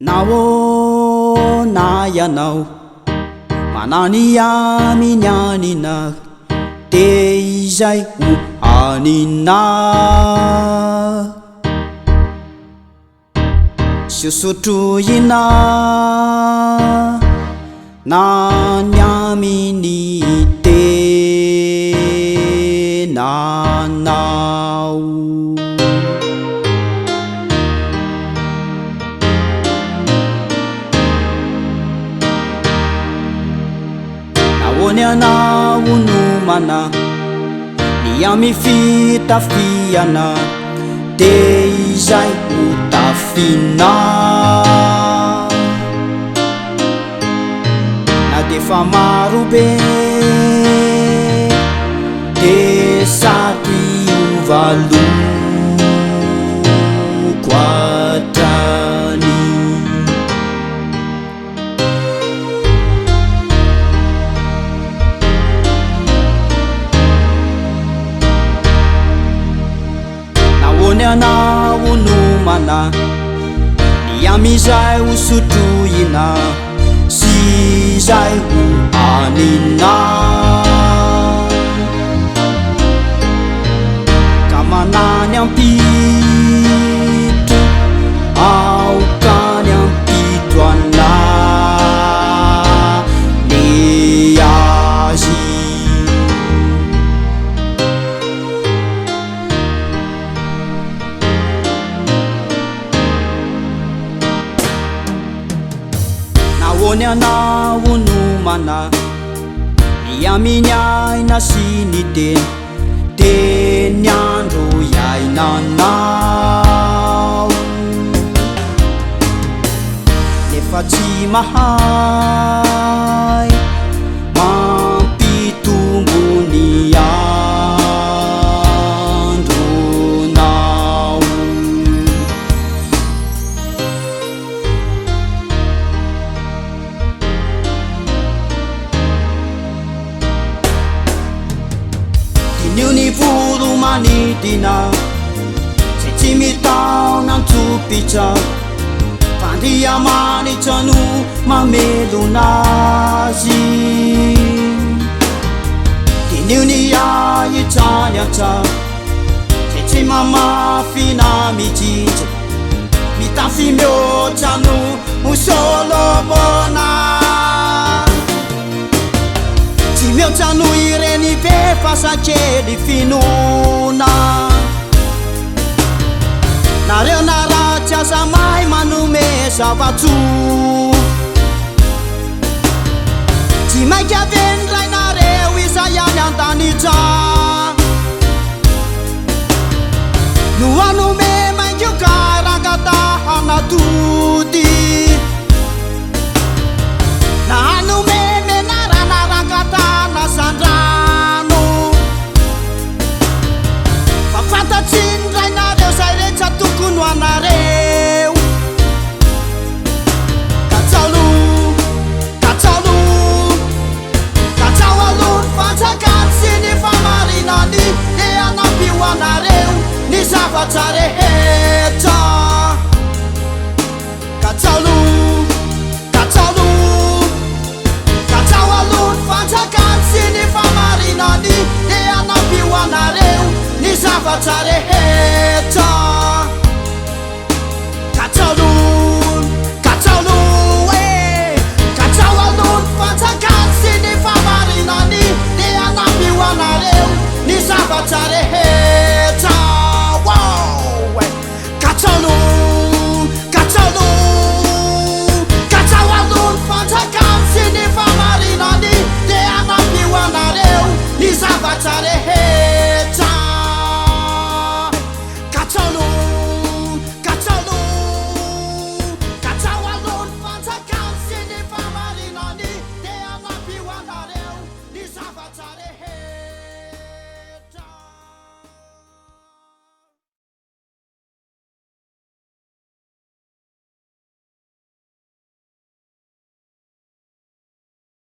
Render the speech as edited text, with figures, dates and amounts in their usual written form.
Naona ianao manany aminyanina de izay ho anina siosotroina nany aminy tenanao. Nahoany anao no mana ny amy fitafiana de izay ho tafina na defa maro be de sady ovaloko atrany. Nahoany anao no mana ny amizay ho sotroina sy izay ho anina ka manany ampito aokany ampito ana ny azy. Nahoany anao no mana ny amin'ny aina sy ny teny andro iainanao nefa tsy mahay mampitombo ny andronao. Io ny voro manidina zay tsy mitaona antsopitra fandria manitra no mamelonazy dinio ny ahitrany atra zay tsy mamafina mijitra mitafy mihoatra no ho Solomona tsy mihoatra no ireny fefasakely finona nareo naratsy aza mahay manome zavatso tsy mainky avenray nareo izay any an-danitra no anome mainkio karangatahanatody na anome menaranarangatana sandrano fafantatsindray nareo zay rehetra tokony ho anareo katsao alony fanjakany sy ny famarinany de anampy ho anareo ny zavatra rehetra. Katsao alony fanjakany sy ny famarinany de anampy ho anareo ny zavatra rehetra.